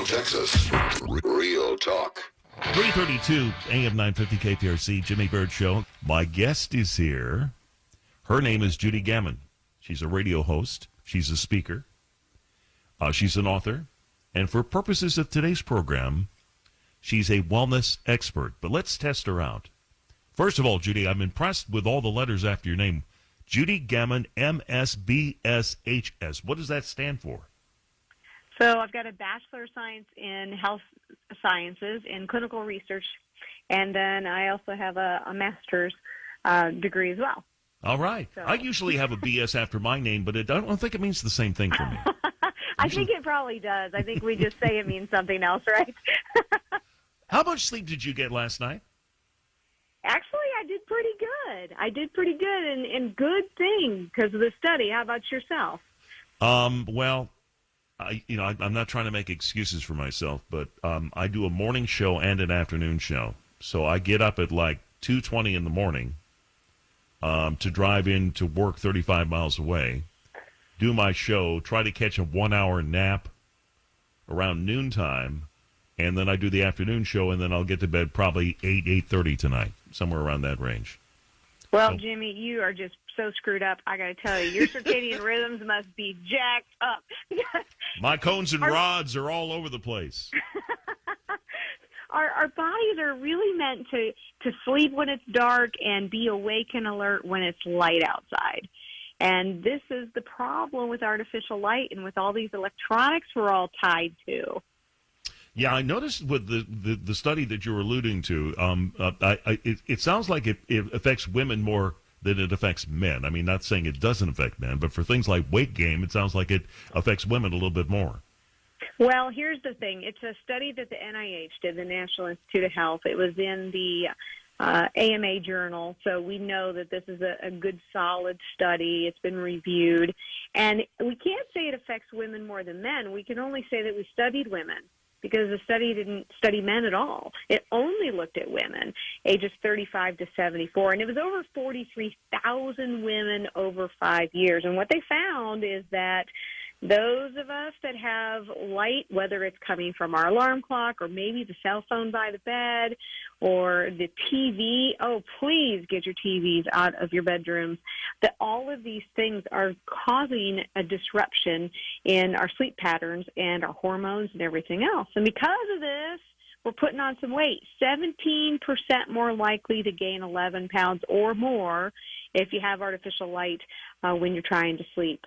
Central Texas. Real talk. 3:32 AM 950 KPRC, Jimmy Bird Show. My guest is here. Her name is Judy Gaman. She's a radio host. She's a speaker. She's an author. And for purposes of today's program, she's a wellness expert. But let's test her out. First of all, Judy, I'm impressed with all the letters after your name. Judy Gaman, MSBSHS. What does that stand for? So I've got a Bachelor of Science in Health Sciences in Clinical Research, and then I also have a master's degree as well. All right. So. I usually have a BS after my name, but I don't think it means the same thing for me. I think it probably does. I think we just say it means something else, right? How much sleep did you get last night? Actually, I did pretty good. And good thing because of the study. How about yourself? Well, I'm not trying to make excuses for myself, but I do a morning show and an afternoon show. So I get up at like 2:20 in the morning to drive in to work 35 miles away, do my show, try to catch a 1-hour nap around noontime, and then I do the afternoon show, and then I'll get to bed probably 8:30 tonight, somewhere around that range. Well, Jimmy, you are just so screwed up. I got to tell you, your circadian rhythms must be jacked up. My cones and rods are all over the place. Our bodies are really meant to sleep when it's dark and be awake and alert when it's light outside. And this is the problem with artificial light and with all these electronics we're all tied to. Yeah, I noticed with the study that you're alluding to, it sounds like it affects women more than it affects men. I mean, not saying it doesn't affect men, but for things like weight gain, it sounds like it affects women a little bit more. Well, here's the thing. It's a study that the NIH did, the National Institute of Health. It was in the AMA journal, so we know that this is a good, solid study. It's been reviewed. And we can't say it affects women more than men. We can only say that we studied women, because the study didn't study men at all. It only looked at women, ages 35 to 74, and it was over 43,000 women over 5 years. And what they found is that those of us that have light, whether it's coming from our alarm clock or maybe the cell phone by the bed or the TV, oh, please get your TVs out of your bedrooms, that all of these things are causing a disruption in our sleep patterns and our hormones and everything else. And because of this, we're putting on some weight, 17% more likely to gain 11 pounds or more if you have artificial light when you're trying to sleep.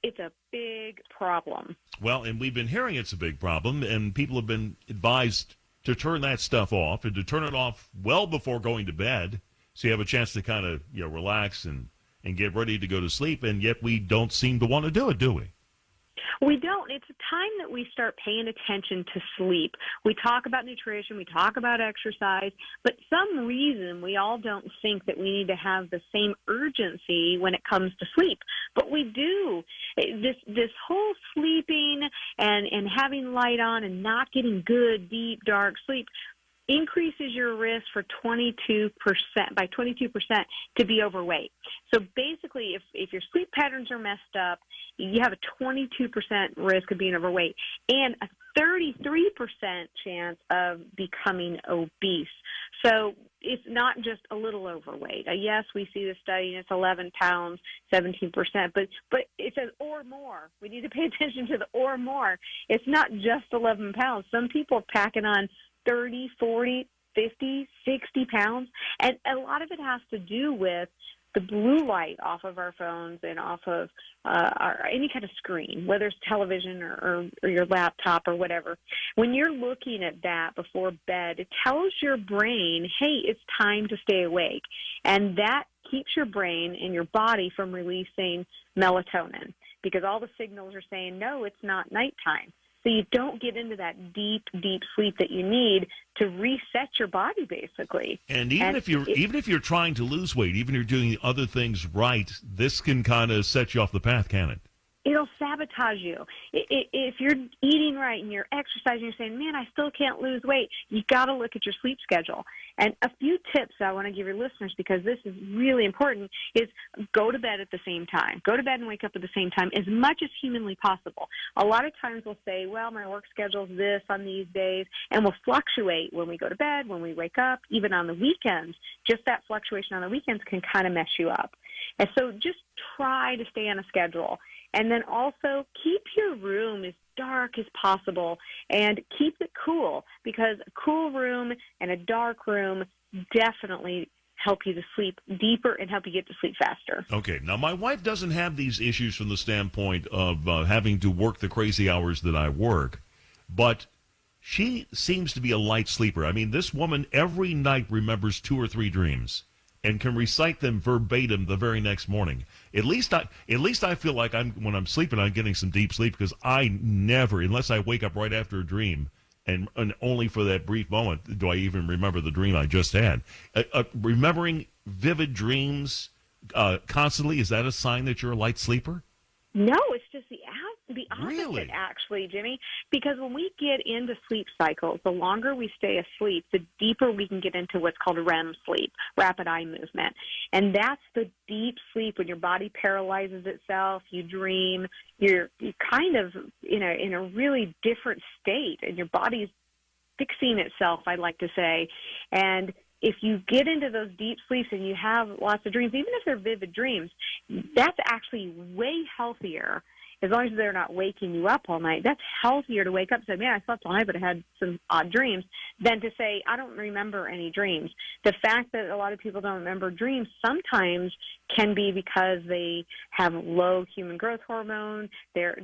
It's a big problem. Well, and we've been hearing it's a big problem, and people have been advised to turn that stuff off and to turn it off well before going to bed so you have a chance to kind of relax and get ready to go to sleep, and yet we don't seem to want to do it, do we? We don't. It's a time that we start paying attention to sleep. We talk about nutrition, we talk about exercise, but some reason we all don't think that we need to have the same urgency when it comes to sleep. But we do. This whole sleeping and having light on and not getting good, deep, dark sleep increases your risk for 22% to be overweight. So basically, if your sleep patterns are messed up, you have a 22% risk of being overweight and a 33% chance of becoming obese. So it's not just a little overweight. Yes, we see the study, and it's 11 pounds, 17%, but it says or more. We need to pay attention to the or more. It's not just 11 pounds. Some people are packing on 30, 40, 50, 60 pounds, and a lot of it has to do with the blue light off of our phones and off of any kind of screen, whether it's television or your laptop or whatever. When you're looking at that before bed, it tells your brain, hey, it's time to stay awake. And that keeps your brain and your body from releasing melatonin because all the signals are saying, no, it's not nighttime. So you don't get into that deep, deep sleep that you need to reset your body, basically. And even if you're trying to lose weight, even if you're doing other things right, this can kind of set you off the path, can it? it'll sabotage you. If you're eating right and you're exercising, you're saying, man, I still can't lose weight, you got to look at your sleep schedule. And a few tips I want to give your listeners, because this is really important, is go to bed at the same time. Go to bed and wake up at the same time as much as humanly possible. A lot of times we'll say, well, my work schedule's this on these days, and we'll fluctuate when we go to bed, when we wake up, even on the weekends. Just that fluctuation on the weekends can kind of mess you up. And so just try to stay on a schedule. And then also keep your room as dark as possible and keep it cool, because a cool room and a dark room definitely help you to sleep deeper and help you get to sleep faster. Okay. Now, my wife doesn't have these issues from the standpoint of having to work the crazy hours that I work, but she seems to be a light sleeper. I mean, this woman every night remembers 2 or 3 dreams and can recite them verbatim the very next morning. At least I feel like when I'm sleeping, I'm getting some deep sleep, because I never, unless I wake up right after a dream, and only for that brief moment do I even remember the dream I just had. Remembering vivid dreams constantly, is that a sign that you're a light sleeper? No, it's just the opposite, Really? actually, Jimmy. Because when we get into sleep cycles, the longer we stay asleep, the deeper we can get into what's called REM sleep, rapid eye movement. And that's the deep sleep when your body paralyzes itself, you dream, you're kind of in a really different state, and your body's fixing itself, I'd like to say. And if you get into those deep sleeps and you have lots of dreams, even if they're vivid dreams, that's actually way healthier. As long as they're not waking you up all night, that's healthier to wake up and say, man, I slept all night, but I had some odd dreams, than to say, I don't remember any dreams. The fact that a lot of people don't remember dreams sometimes can be because they have low human growth hormone. They're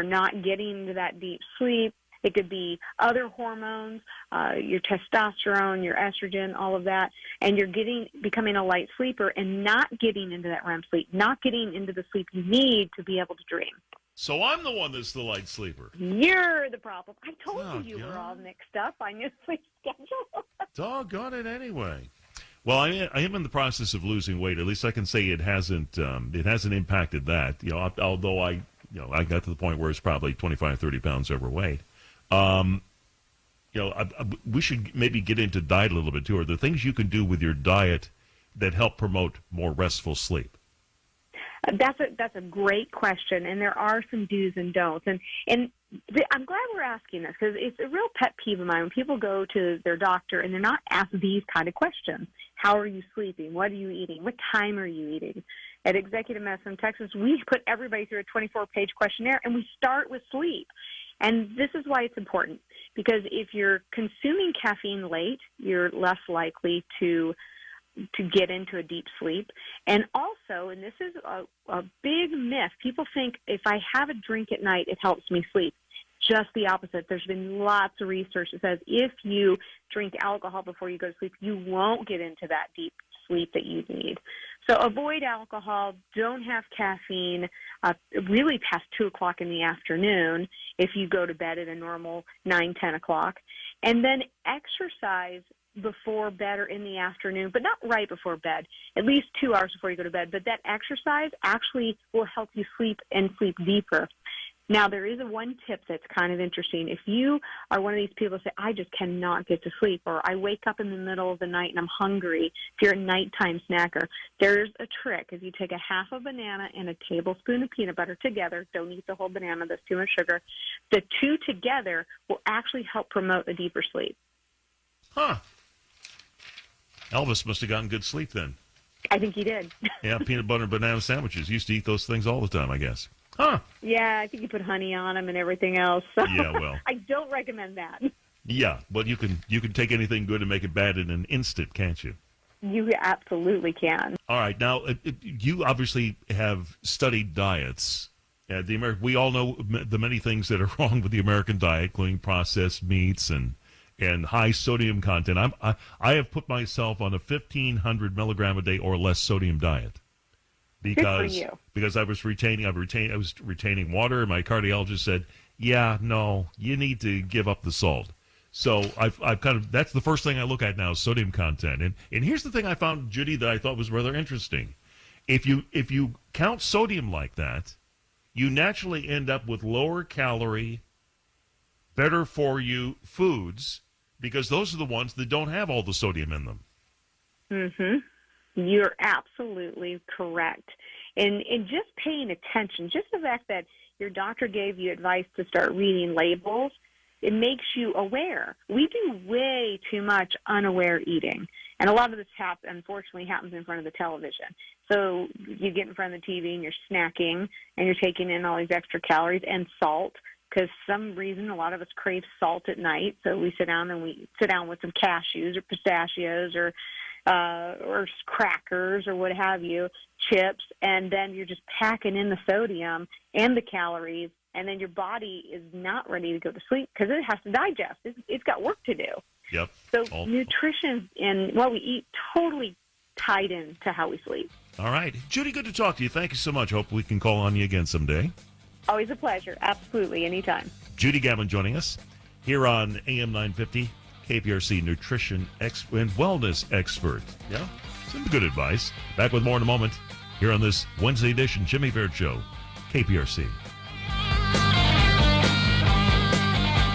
not getting into that deep sleep. It could be other hormones, your testosterone, your estrogen, all of that, and you're becoming a light sleeper and not getting into that REM sleep, not getting into the sleep you need to be able to dream. So I'm the one that's the light sleeper. You're the problem. I told you were all mixed up on your sleep schedule. Doggone it anyway. Well, I am in the process of losing weight. At least I can say it hasn't impacted that. Although I got to the point where it's probably 25, 30 pounds overweight. We should maybe get into diet a little bit too. Are there things you can do with your diet that help promote more restful sleep? That's a great question, and there are some do's and don'ts. And I'm glad we're asking this, because it's a real pet peeve of mine when people go to their doctor and they're not asked these kind of questions. How are you sleeping? What are you eating? What time are you eating? At Executive Medicine Texas, we put everybody through a 24-page questionnaire, and we start with sleep. And this is why it's important, because if you're consuming caffeine late, you're less likely to get into a deep sleep. And also, and this is a big myth, people think if I have a drink at night, it helps me sleep. Just the opposite. There's been lots of research that says if you drink alcohol before you go to sleep, you won't get into that deep sleep that you need. So avoid alcohol. Don't have caffeine really past 2 o'clock in the afternoon if you go to bed at a normal 9, 10 o'clock. And then exercise before bed or in the afternoon, but not right before bed, at least 2 hours before you go to bed. But that exercise actually will help you sleep and sleep deeper. Now, there is one tip that's kind of interesting. If you are one of these people that say, I just cannot get to sleep, or I wake up in the middle of the night and I'm hungry, if you're a nighttime snacker, there's a trick. If you take a half a banana and a tablespoon of peanut butter together, don't eat the whole banana, that's too much sugar, the two together will actually help promote a deeper sleep. Huh. Elvis must have gotten good sleep then. I think he did. Yeah, peanut butter and banana sandwiches. Used to eat those things all the time, I guess. Huh. Yeah, I think you put honey on them and everything else. So yeah, well. I don't recommend that. Yeah, but you can take anything good and make it bad in an instant, can't you? You absolutely can. All right. Now, you obviously have studied diets. We all know the many things that are wrong with the American diet, including processed meats and high sodium content. I have put myself on a 1,500 milligram a day or less sodium diet. Because I was retaining water, and my cardiologist said, "Yeah, no, you need to give up the salt." So I've kind of, that's the first thing I look at now, sodium content. And here's the thing I found, Judy, that I thought was rather interesting. If you count sodium like that, you naturally end up with lower calorie, better for you foods because those are the ones that don't have all the sodium in them. Mm-hmm. You're absolutely correct. And just paying attention, just the fact that your doctor gave you advice to start reading labels, it makes you aware. We do way too much unaware eating. And a lot of this, unfortunately, happens in front of the television. So you get in front of the TV and you're snacking and you're taking in all these extra calories and salt because some reason a lot of us crave salt at night. So we sit down with some cashews or pistachios or crackers or what have you, chips, and then you're just packing in the sodium and the calories, and then your body is not ready to go to sleep because it has to digest. It's got work to do. Yep. So nutrition and what we eat totally tied in to how we sleep. All right. Judy, good to talk to you. Thank you so much. Hope we can call on you again someday. Always a pleasure. Absolutely. Anytime. Judy Gaman joining us here on AM 950, KPRC nutrition and wellness expert. Yeah, some good advice. Back with more in a moment here on this Wednesday edition Jimmy Baird Show, KPRC.